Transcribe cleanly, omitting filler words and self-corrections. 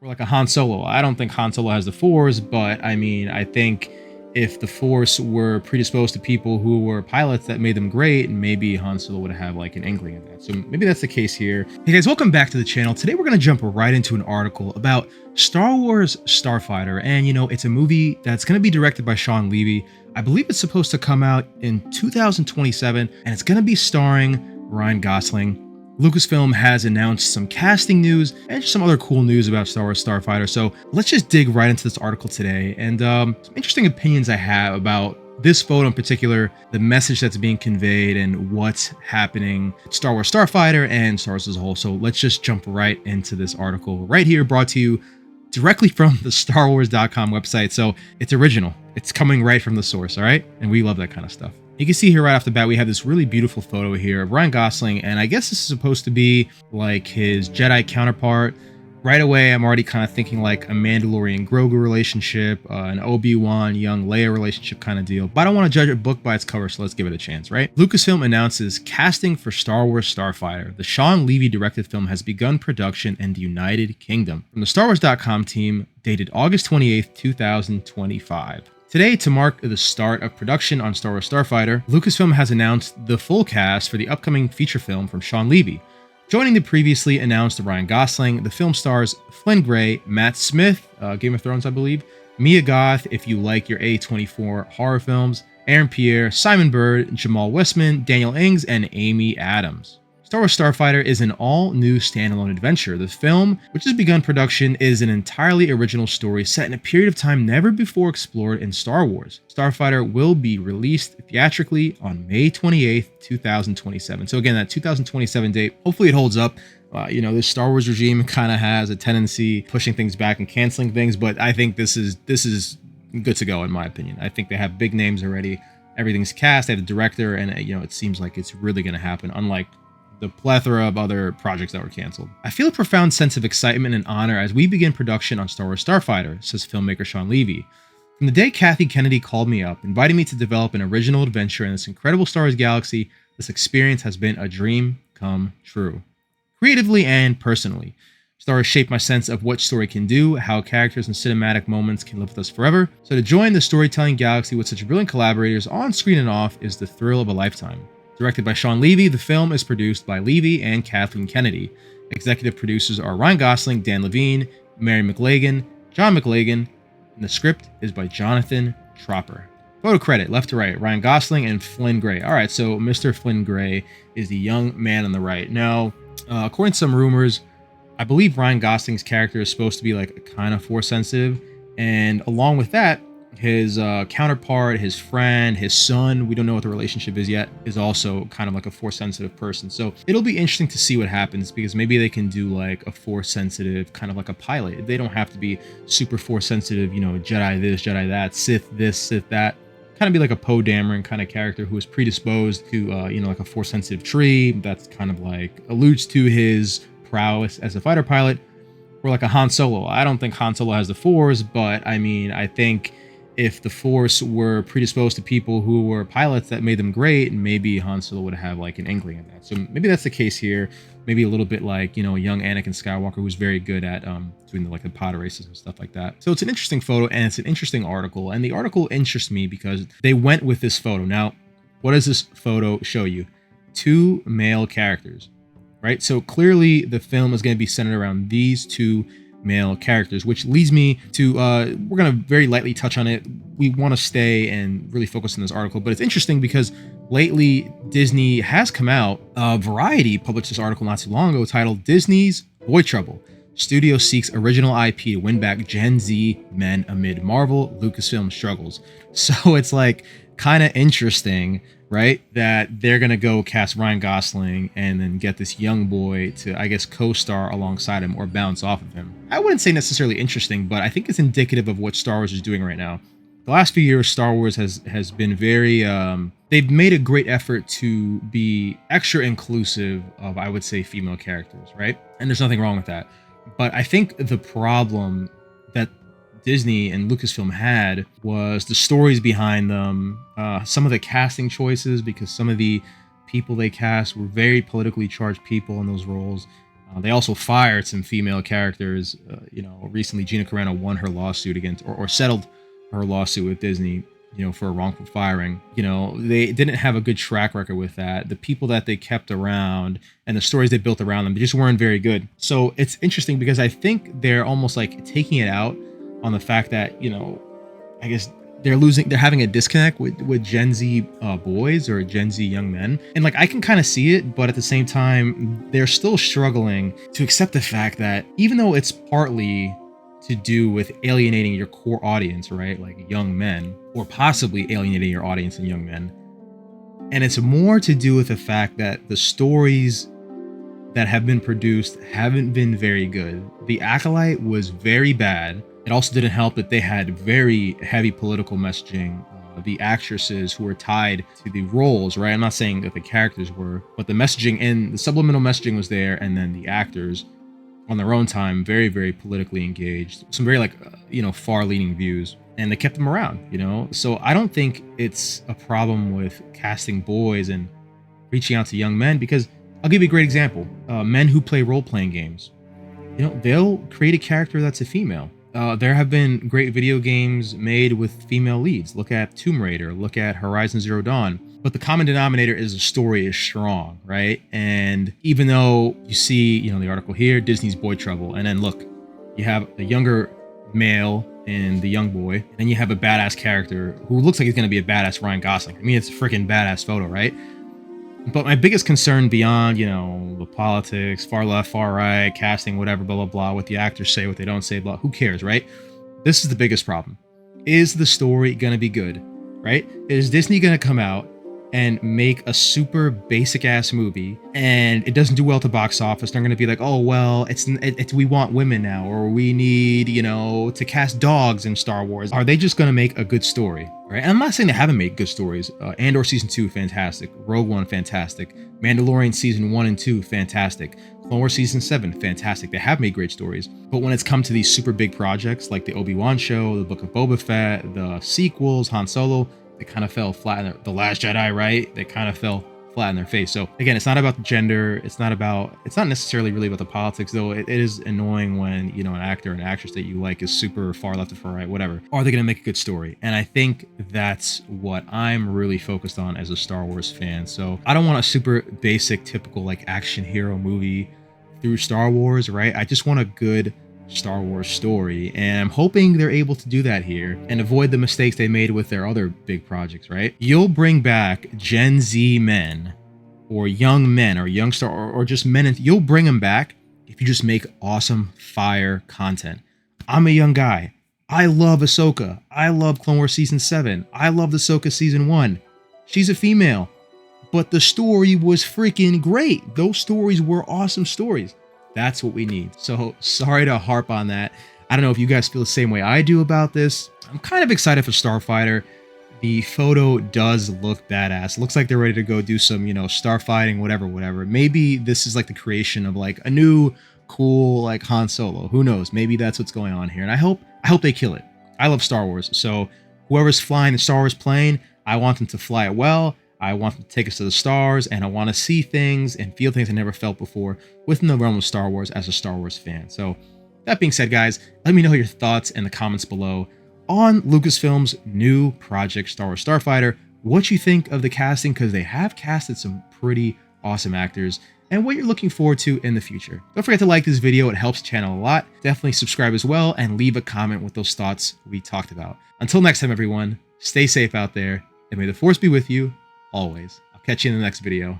Or like a Han Solo. I don't think Han Solo has the Force, but I mean, I think if the Force were predisposed to people who were pilots that made them great, maybe Han Solo would have like an inkling of that. So maybe that's the case here. Hey guys, welcome back to the channel. Today we're gonna jump right into an article about Star Wars Starfighter, and it's a movie that's gonna be directed by Shawn Levy. I believe it's supposed to come out in 2027, and it's gonna be starring Ryan Gosling. Lucasfilm has announced some casting news and some other cool news about Star Wars Starfighter. So let's just dig right into this article today, and some interesting opinions I have about this photo in particular, the message that's being conveyed, and what's happening with Star Wars Starfighter and Star Wars as a whole. So let's just jump right into this article right here, brought to you directly from the StarWars.com website. So it's original. It's coming right from the source, all right? And we love that kind of stuff. You can see here right off the bat, we have this really beautiful photo here of Ryan Gosling, and I guess this is supposed to be like his Jedi counterpart. Right away, I'm already kind of thinking like a Mandalorian Grogu relationship, an Obi-Wan young Leia relationship kind of deal. But I don't want to judge a book by its cover, so let's give it a chance, right? Lucasfilm announces casting for Star Wars Starfighter. The Shawn Levy directed film has begun production in the United Kingdom. From the StarWars.com team, dated August 28th, 2025. Today, to mark the start of production on Star Wars Starfighter, Lucasfilm has announced the full cast for the upcoming feature film from Shawn Levy. Joining the previously announced Ryan Gosling, the film stars Flynn Gray, Matt Smith, Game of Thrones, I believe, Mia Goth, if you like your A24 horror films, Aaron Pierre, Simon Bird, Jamal Westman, Daniel Ings, and Amy Adams. Star Wars Starfighter is an all-new standalone adventure. The film, which has begun production, is an entirely original story set in a period of time never before explored in Star Wars. Starfighter will be released theatrically on May 28th, 2027. So again, that 2027 date, hopefully it holds up. This Star Wars regime kind of has a tendency pushing things back and canceling things, but I think this is good to go in my opinion. I think they have big names already. Everything's cast, they have the director, and it seems like it's really going to happen, unlike the plethora of other projects that were canceled. I feel a profound sense of excitement and honor as we begin production on Star Wars Starfighter, says filmmaker Shawn Levy. From the day Kathy Kennedy called me up, inviting me to develop an original adventure in this incredible Star Wars galaxy, this experience has been a dream come true. Creatively and personally, Star Wars shaped my sense of what story can do, how characters and cinematic moments can live with us forever. So to join the storytelling galaxy with such brilliant collaborators on screen and off is the thrill of a lifetime. Directed by Shawn Levy, the film is produced by Levy and Kathleen Kennedy. Executive producers are Ryan Gosling, Dan Levine, Mary McLagan, John McLagan, and the script is by Jonathan Tropper. Photo credit, left to right, Ryan Gosling and Flynn Gray. All right, so Mr. Flynn Gray is the young man on the right. Now, according to some rumors, I believe Ryan Gosling's character is supposed to be like a kind of Force sensitive, and along with that, his counterpart, his friend, his son, we don't know what the relationship is yet, is also kind of like a Force sensitive person. So it'll be interesting to see what happens, because maybe they can do like a Force sensitive, kind of like a pilot. They don't have to be super Force sensitive, Jedi this, Jedi that, Sith this, Sith that. Kind of be like a Poe Dameron kind of character who is predisposed to, like a Force sensitive tree. That's kind of like alludes to his prowess as a fighter pilot. Or like a Han Solo. I don't think Han Solo has the Force, but I mean, I think if the Force were predisposed to people who were pilots that made them great, maybe Han Solo would have like an inkling of that. So maybe that's the case here. Maybe a little bit like, a young Anakin Skywalker who's very good at doing the pod races and stuff like that. So it's an interesting photo and it's an interesting article. And the article interests me because they went with this photo. Now, what does this photo show you? Two male characters, right? So clearly the film is going to be centered around these two male characters, which leads me to we're going to very lightly touch on it. We want to stay and really focus on this article, but it's interesting because lately Disney has come out. Variety published this article not too long ago titled Disney's Boy Trouble. Studio seeks original IP to win back Gen Z men amid Marvel Lucasfilm struggles. So it's like kind of interesting, right, that they're going to go cast Ryan Gosling and then get this young boy to, I guess, co-star alongside him or bounce off of him. I wouldn't say necessarily interesting, but I think it's indicative of what Star Wars is doing right now. The last few years, Star Wars has been very, they've made a great effort to be extra inclusive of, I would say, female characters, right? And there's nothing wrong with that. But I think the problem that Disney and Lucasfilm had was the stories behind them, some of the casting choices, because some of the people they cast were very politically charged people in those roles. They also fired some female characters. Recently Gina Carano won her lawsuit against, or settled her lawsuit with Disney, for a wrongful firing. They didn't have a good track record with that. The people that they kept around and the stories they built around them, they just weren't very good. So it's interesting because I think they're almost like taking it out on the fact that, I guess they're having a disconnect with Gen Z boys or Gen Z young men. And like, I can kind of see it, but at the same time, they're still struggling to accept the fact that even though it's partly to do with alienating your core audience, right? Like young men, or possibly alienating your audience and young men. And it's more to do with the fact that the stories that have been produced haven't been very good. The Acolyte was very bad. It also didn't help that they had very heavy political messaging. The actresses who were tied to the roles, right? I'm not saying that the characters were, but the messaging and the subliminal messaging was there, and then the actors on their own time, very, very politically engaged, some very far-leaning views, and they kept them around, So I don't think it's a problem with casting boys and reaching out to young men, because I'll give you a great example. Men who play role-playing games, they'll create a character that's a female. There have been great video games made with female leads. Look at Tomb Raider, look at Horizon Zero Dawn. But the common denominator is the story is strong, right? And even though you see, the article here, Disney's Boy Trouble, and then look, you have the younger male and the young boy, and then you have a badass character who looks like he's going to be a badass Ryan Gosling. I mean, it's a freaking badass photo, right? But my biggest concern beyond, the politics, far left, far right, casting, whatever, blah, blah, blah, what the actors say, what they don't say, blah, who cares, right? This is the biggest problem. Is the story going to be good, right? Is Disney going to come out and make a super basic ass movie and it doesn't do well to box office? They're going to be like, oh, well, it's we want women now, or we need, to cast dogs in Star Wars. Are they just going to make a good story? Right? And I'm not saying they haven't made good stories. Andor season 2, fantastic. Rogue One, fantastic. Mandalorian season 1 and 2, fantastic. Clone Wars season 7, fantastic. They have made great stories. But when it's come to these super big projects like the Obi-Wan show, the Book of Boba Fett, the sequels, Han Solo, they kind of fell flat in the Last Jedi, right? They kind of fell flat in their face. So again, it's not about the gender. It's not necessarily really about the politics, though. It is annoying when, an actor or an actress that you like is super far left or far right, whatever. Are they going to make a good story? And I think that's what I'm really focused on as a Star Wars fan. So I don't want a super basic, typical action hero movie through Star Wars, right? I just want a good Star Wars story, and I'm hoping they're able to do that here and avoid the mistakes they made with their other big projects, right? You'll bring back Gen Z men or young men or young Star or just men, and you'll bring them back if you just make awesome fire content. I'm a young guy. I love Ahsoka. I love Clone Wars season 7. I love Ahsoka season 1. She's a female, but the story was freaking great. Those stories were awesome stories. That's what we need. So sorry to harp on that. I don't know if you guys feel the same way I do about this. I'm kind of excited for Starfighter. The photo does look badass. Looks like they're ready to go do some, starfighting, whatever. Maybe this is the creation of a new cool Han Solo. Who knows? Maybe that's what's going on here. And I hope they kill it. I love Star Wars. So whoever's flying the Star Wars plane, I want them to fly it well. I want them to take us to the stars, and I want to see things and feel things I never felt before within the realm of Star Wars as a Star Wars fan. So that being said, guys, let me know your thoughts in the comments below on Lucasfilm's new project, Star Wars Starfighter, what you think of the casting, because they have casted some pretty awesome actors, and what you're looking forward to in the future. Don't forget to like this video. It helps the channel a lot. Definitely subscribe as well, and leave a comment with those thoughts we talked about. Until next time, everyone, stay safe out there, and may the Force be with you always. I'll catch you in the next video.